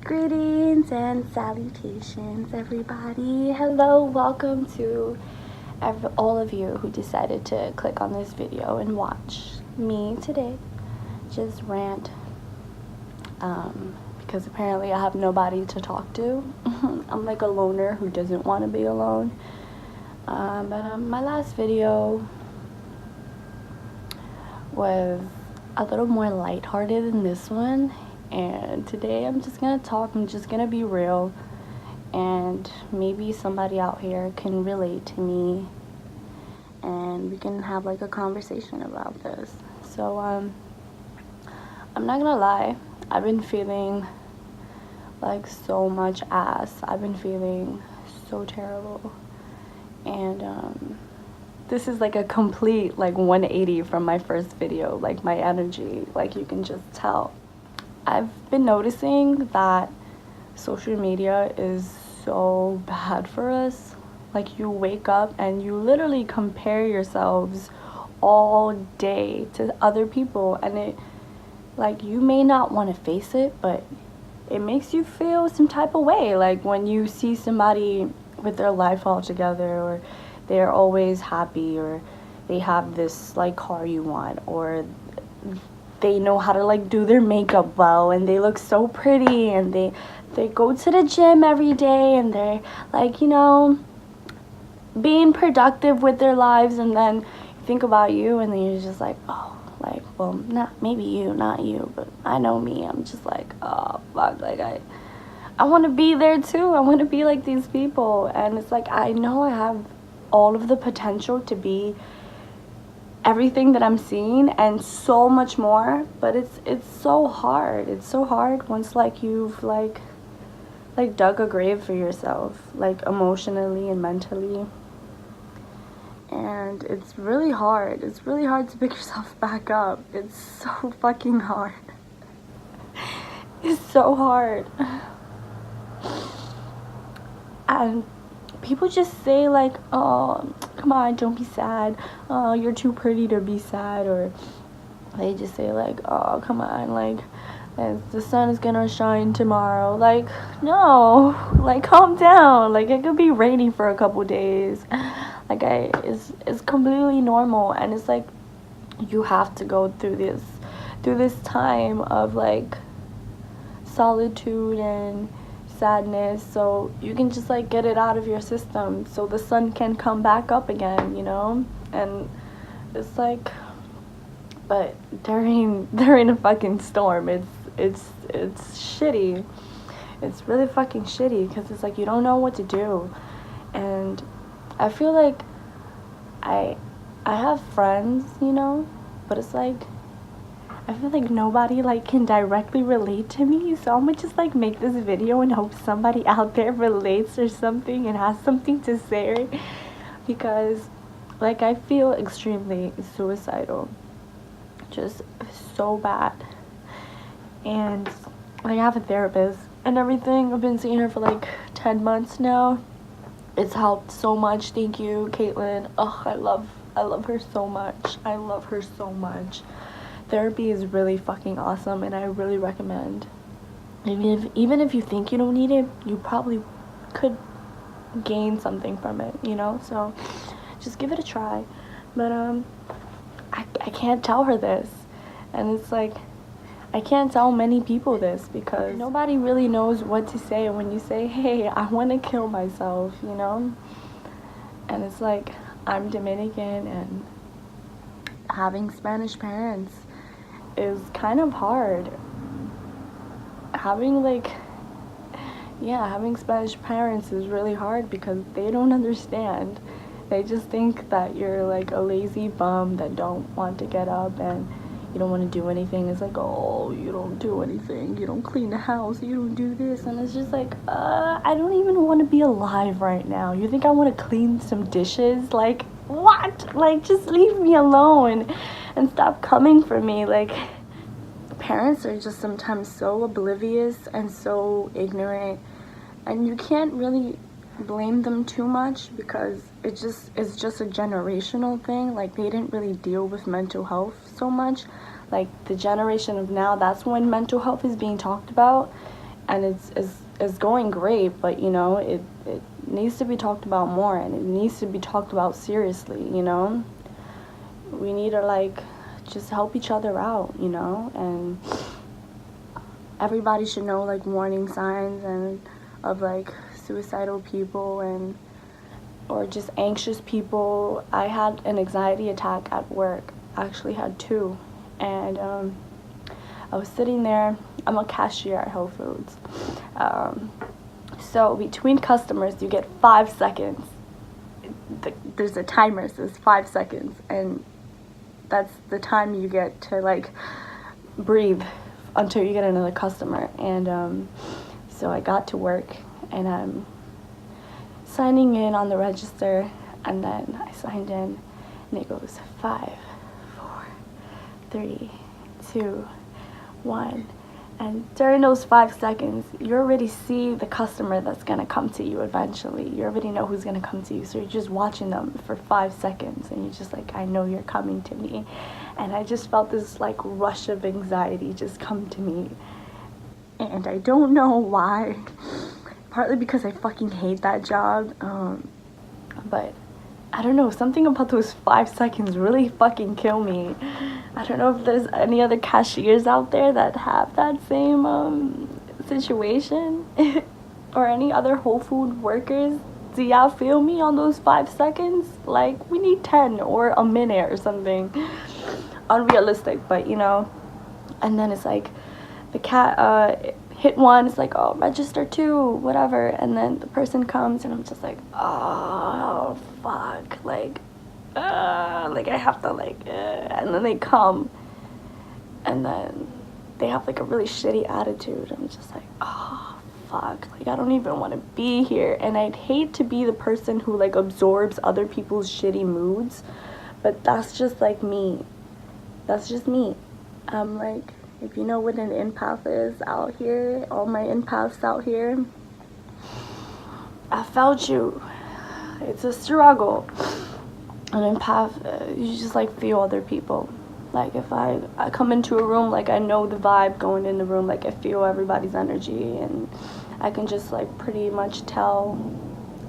Greetings and salutations, everybody. Hello, welcome to all of you who decided to click on this video and watch me today just rant because apparently I have nobody to talk to. I'm like a loner who doesn't want to be alone. But my last video was a little more lighthearted than this one, and today I'm just gonna talk. I'm just gonna be real, and maybe somebody out here can relate to me and we can have like a conversation about this. So I'm not gonna lie, I've been feeling like so much ass. I've been feeling so terrible, and this is like a complete like 180 from my first video. Like my energy, like you can just tell. I've been noticing that social media is so bad for us. Like you wake up and you literally compare yourselves all day to other people, and it, like, you may not want to face it, but it makes you feel some type of way. Like when you see somebody with their life all together, or they're always happy, or they have this like car you want, or they know how to like do their makeup well, and they look so pretty, and they go to the gym every day, and they're like, you know, being productive with their lives. And then you think about you, and then you're just like, oh, like, well, not maybe you, not you, but I know me. I'm just like, oh fuck, like I want to be there too. I want to be like these people. And it's like, I know I have all of the potential to be everything that I'm seeing and so much more, but it's so hard. It's so hard once like you've like dug a grave for yourself, like emotionally and mentally. And it's really hard. It's really hard to pick yourself back up. It's so fucking hard. It's so hard. And people just say like, oh, come on, don't be sad. Oh, you're too pretty to be sad. Or they just say like, oh, come on, like, the sun is gonna shine tomorrow. Like, no, like, calm down. Like, it could be rainy for a couple days. Like, it's completely normal. And it's like, you have to go through this time of like solitude and sadness, so you can just like get it out of your system, so the sun can come back up again, you know. And it's like, but during a fucking storm, it's shitty. It's really fucking shitty, because it's like you don't know what to do. And I feel like I have friends, you know, but it's like I feel like nobody like can directly relate to me, so I'm gonna just like make this video and hope somebody out there relates or something and has something to say, because like I feel extremely suicidal, just so bad. And like I have a therapist and everything. I've been seeing her for like 10 months now. It's helped so much. Thank you, Caitlin. Oh, I love her so much. I love her so much. Therapy is really fucking awesome, and I really recommend. Even if you think you don't need it, you probably could gain something from it, you know. So just give it a try. But I can't tell her this, and it's like I can't tell many people this, because nobody really knows what to say when you say, hey, I want to kill myself, you know. And it's like, I'm Dominican, and having Spanish parents is kind of hard. Having Spanish parents is really hard, because they don't understand. They just think that you're like a lazy bum that don't want to get up and you don't want to do anything. It's like, oh, you don't do anything, you don't clean the house, you don't do this. And it's just like, I don't even want to be alive right now. You think I want to clean some dishes? Like, what? Like, just leave me alone and stop coming for me. Like, parents are just sometimes so oblivious and so ignorant, and you can't really blame them too much, because it's just a generational thing. Like, they didn't really deal with mental health so much. Like, the generation of now, that's when mental health is being talked about. and it's going great, but you know, it needs to be talked about more, and it needs to be talked about seriously, you know. We need to like just help each other out, you know, and everybody should know like warning signs and of like suicidal people and or just anxious people. I had an anxiety attack at work. I actually had two, and I was sitting there. I'm a cashier at Whole Foods. So between customers, you get 5 seconds. There's a timer, it says 5 seconds, and that's the time you get to like breathe until you get another customer. And so I got to work, and I'm signing in on the register, and then I signed in, and it goes 5, 4, 3, 2, 1. And during those 5 seconds, you already see the customer that's gonna come to you eventually. You already know who's gonna come to you, so you're just watching them for 5 seconds, and you're just like, I know you're coming to me. And I just felt this like rush of anxiety just come to me, and I don't know why. Partly because I fucking hate that job, but I don't know, something about those 5 seconds really fucking kill me. I don't know if there's any other cashiers out there that have that same situation or any other Whole Food workers. Do y'all feel me on those 5 seconds? Like, we need 10 or a minute or something. Unrealistic, but you know. And then it's like the cat hit 1, it's like, oh, register 2, whatever, and then the person comes, and I'm just like, oh, fuck, like I have to, and then they come, and then they have, like, a really shitty attitude. I'm just like, oh, fuck, like, I don't even want to be here, and I'd hate to be the person who, like, absorbs other people's shitty moods, but that's just, like, me. That's just me. I'm like, if you know what an empath is out here, all my empaths out here, I felt you. It's a struggle. An empath, you just like feel other people. Like if I come into a room, like I know the vibe going in the room, like I feel everybody's energy, and I can just like pretty much tell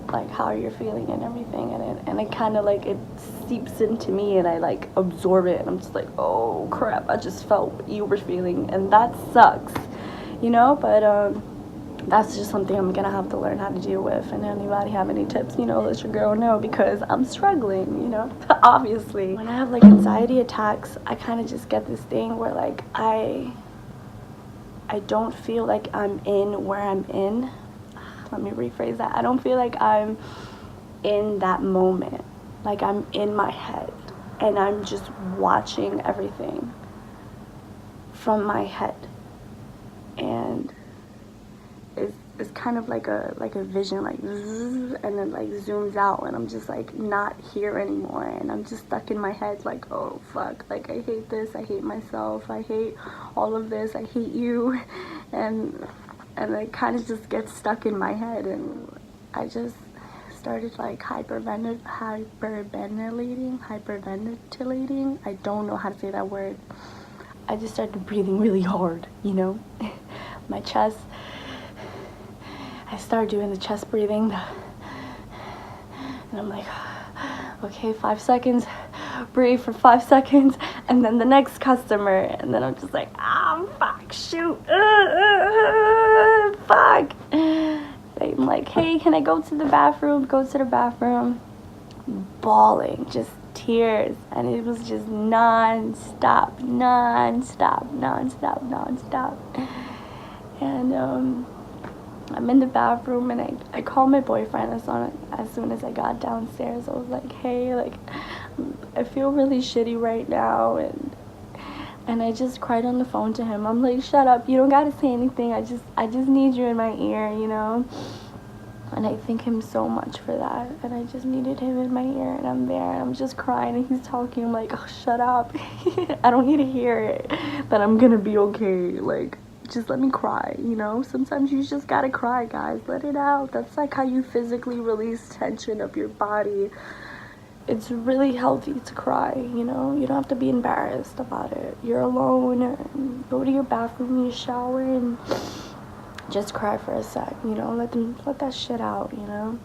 like how you're feeling and everything, and it kind of like it seeps into me, and I like absorb it, and I'm just like, oh crap, I just felt what you were feeling, and that sucks, you know. But that's just something I'm gonna have to learn how to deal with. And anybody have any tips, you know, let your girl know, because I'm struggling, you know. Obviously when I have like anxiety attacks, I kind of just get this thing where like I don't feel like I'm in where I'm in. Let me rephrase that. I don't feel like I'm in that moment. Like I'm in my head, and I'm just watching everything from my head, and it's kind of like a vision, like zzz, and then like zooms out, and I'm just like not here anymore, and I'm just stuck in my head like, oh fuck, like I hate this, I hate myself, I hate all of this, I hate you, and it kind of just gets stuck in my head, and I just started like hyperventilating. I don't know how to say that word. I just started breathing really hard, you know. My chest, I started doing the chest breathing, and I'm like, okay, 5 seconds, breathe for 5 seconds, and then the next customer, and then I'm just like, fuck, shoot, fuck. I'm like, hey, can I go to the bathroom? Go to the bathroom. Bawling, just tears, and it was just non-stop. And I'm in the bathroom, and I called my boyfriend as soon as I got downstairs. I was like, hey, like, I feel really shitty right now, and I just cried on the phone to him. I'm like, shut up, you don't gotta say anything, I just need you in my ear, you know. And I thank him so much for that, and I just needed him in my ear, and I'm there, and I'm just crying, and he's talking. I'm like, oh, shut up. I don't need to hear it, that I'm gonna be okay. Like, just let me cry, you know. Sometimes you just gotta cry, guys. Let it out. That's like how you physically release tension of your body. It's really healthy to cry, you know. You don't have to be embarrassed about it. You're alone, and go to your bathroom, you shower, and just cry for a sec, you know, let that shit out, you know.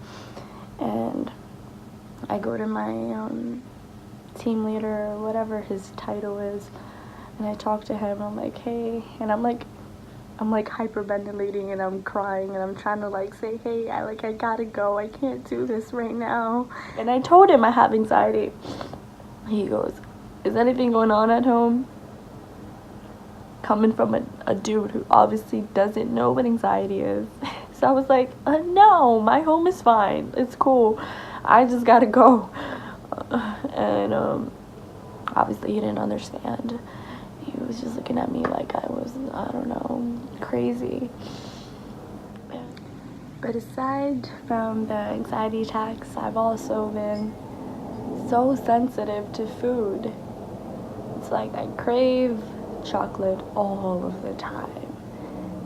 And I go to my team leader, or whatever his title is, and I talk to him. I'm like, hey, and I'm like hyperventilating, and I'm crying, and I'm trying to like say, hey, I gotta go, I can't do this right now. And I told him I have anxiety. He goes, is anything going on at home? Coming from a dude who obviously doesn't know what anxiety is. So I was like, no, my home is fine, it's cool, I just gotta go. And obviously he didn't understand. He was just looking at me like I was, I don't know, crazy. But aside from the anxiety attacks, I've also been so sensitive to food. It's like I crave chocolate all of the time.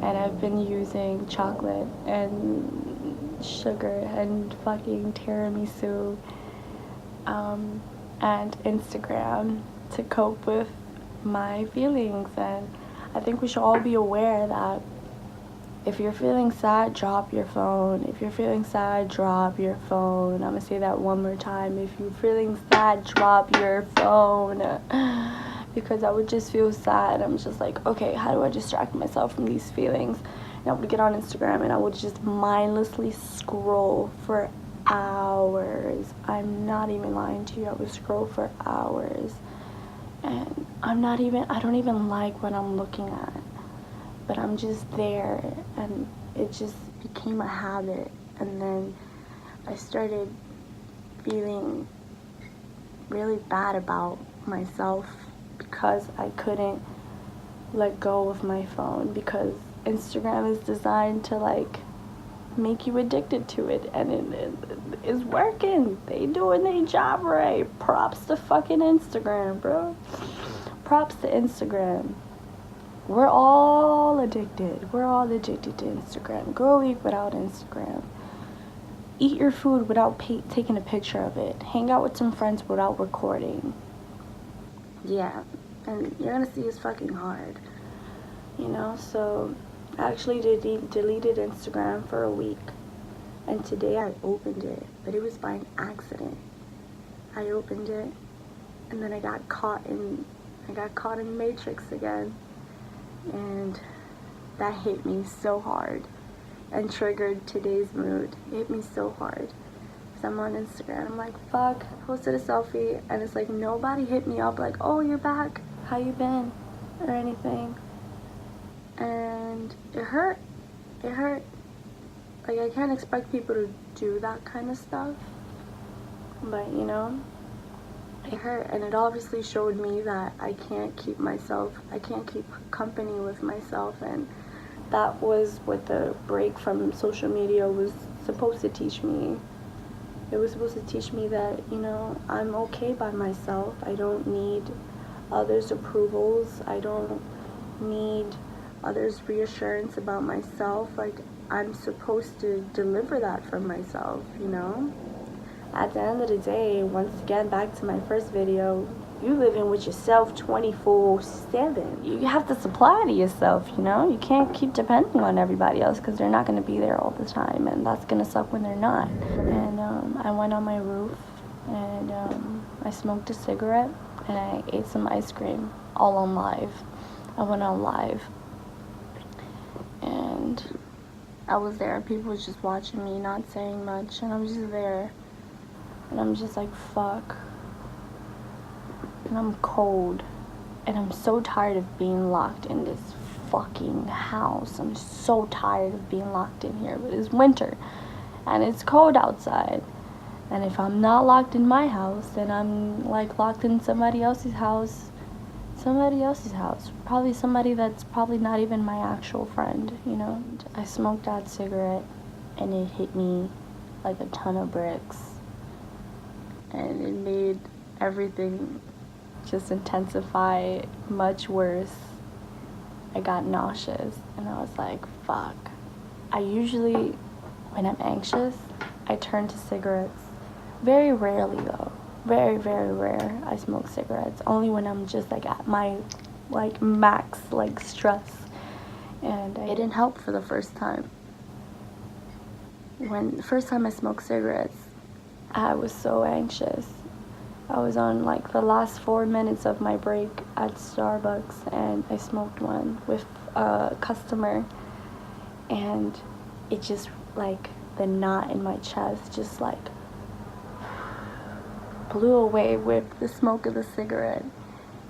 And I've been using chocolate and sugar and fucking tiramisu and Instagram to cope with my feelings. And I think we should all be aware that if you're feeling sad, drop your phone. If you're feeling sad, drop your phone. I'm gonna say that one more time. If you're feeling sad, drop your phone. Because I would just feel sad. I'm just like, okay, how do I distract myself from these feelings? And I would get on Instagram and I would just mindlessly scroll for hours. I'm not even lying to you. I would scroll for hours. And I don't even like what I'm looking at. But I'm just there, and it just became a habit. And then I started feeling really bad about myself because I couldn't let go of my phone, because Instagram is designed to like make you addicted to it, and it is working. They doing their job right. Props to fucking Instagram, bro. Props to Instagram. We're all addicted. We're all addicted to Instagram. Go a week without Instagram. Eat your food without taking a picture of it. Hang out with some friends without recording. Yeah, and you're gonna see it's fucking hard. You know, so I actually deleted Instagram for a week. And today I opened it, but it was by an accident. I opened it, and then I got caught in Matrix again. And that hit me so hard and triggered today's mood. It hit me so hard. So I'm on Instagram, I'm like, fuck, I posted a selfie, and it's like nobody hit me up like, oh, you're back, how you been, or anything. And it hurt. Like, I can't expect people to do that kind of stuff, but you know, it hurt. And it obviously showed me that I can't keep company with myself. And that was what the break from social media was supposed to teach me. It was supposed to teach me that, you know, I'm okay by myself. I don't need others' approvals. I don't need others' reassurance about myself. Like, I'm supposed to deliver that for myself, you know? At the end of the day, once again, back to my first video, you living with yourself 24/7. You have to supply to yourself, you know? You can't keep depending on everybody else, because they're not going to be there all the time, and that's going to suck when they're not. And I went on my roof, and I smoked a cigarette, and I ate some ice cream, all on live. I went on live, and I was there. People was just watching me, not saying much, and I was just there. And I'm just like, fuck. And I'm cold. And I'm so tired of being locked in this fucking house. I'm so tired of being locked in here. But it's winter. And it's cold outside. And if I'm not locked in my house, then I'm like locked in somebody else's house. Probably somebody that's probably not even my actual friend, you know? I smoked that cigarette, and it hit me like a ton of bricks. And it made everything just intensify much worse. I got nauseous, and I was like, fuck. I usually, when I'm anxious, I turn to cigarettes. Very rarely though. Very, very rare I smoke cigarettes. Only when I'm just like at my like max like stress. and it didn't help for the first time. When the first time I smoked cigarettes, I was so anxious. I was on like the last 4 minutes of my break at Starbucks, and I smoked one with a customer, and it just like the knot in my chest just like blew away with the smoke of the cigarette.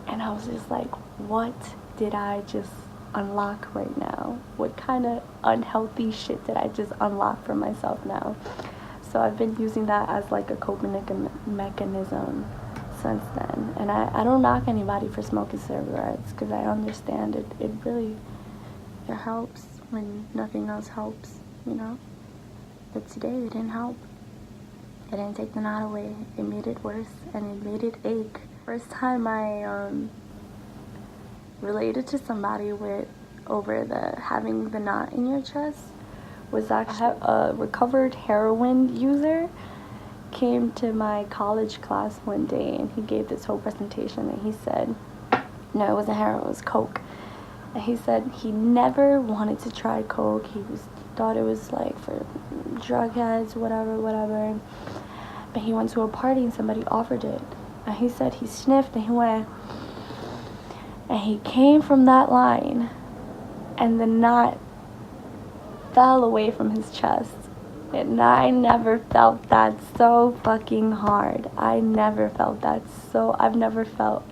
And I was just like, what did I just unlock right now? What kind of unhealthy shit did I just unlock for myself now? So I've been using that as like a coping mechanism since then. And I don't knock anybody for smoking cigarettes, because I understand it really, it helps when nothing else helps, you know? But today it didn't help. It didn't take the knot away. It made it worse, and it made it ache. First time I related to somebody with over the having the knot in your chest was actually a recovered heroin user. Came to my college class one day, and he gave this whole presentation, and he said, no, it wasn't heroin, it was coke. And he said he never wanted to try coke. He thought it was like for drug heads, whatever. But he went to a party and somebody offered it. And he said he sniffed and he went, and he came from that line, and the knot fell away from his chest. And I never felt that so fucking hard. I've never felt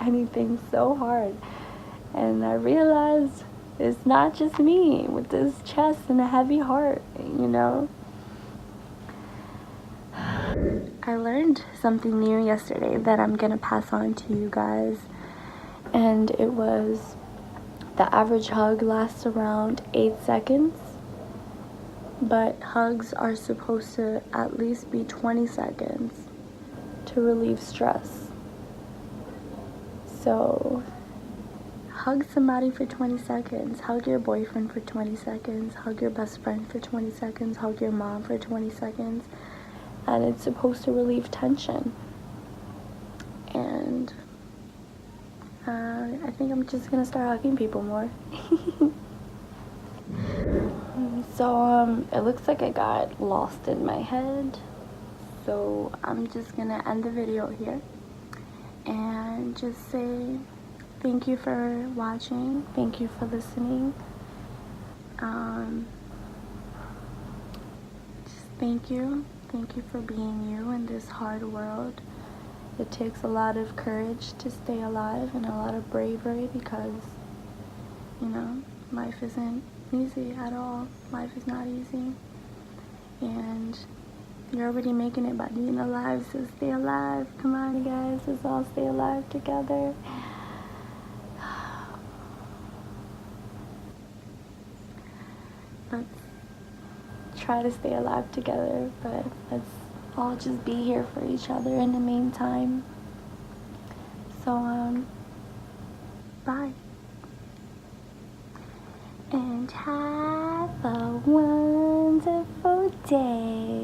anything so hard. And I realized it's not just me with this chest and a heavy heart, you know? I learned something new yesterday that I'm gonna pass on to you guys. And it was the average hug lasts around 8 seconds. But hugs are supposed to at least be 20 seconds to relieve stress. So hug somebody for 20 seconds. Hug your boyfriend for 20 seconds. Hug your best friend for 20 seconds. Hug your mom for 20 seconds. And it's supposed to relieve tension. And I think I'm just gonna start hugging people more. So it looks like I got lost in my head. So I'm just gonna end the video here and just say thank you for watching. Thank you for listening. Just thank you. Thank you for being you in this hard world. It takes a lot of courage to stay alive and a lot of bravery, because, you know, life isn't easy at all. Life is not easy. And you're already making it by being alive, so stay alive. Come on, guys, let's all stay alive together. Let's try to stay alive together, but let's all just be here for each other in the meantime. So, bye. And have a wonderful day.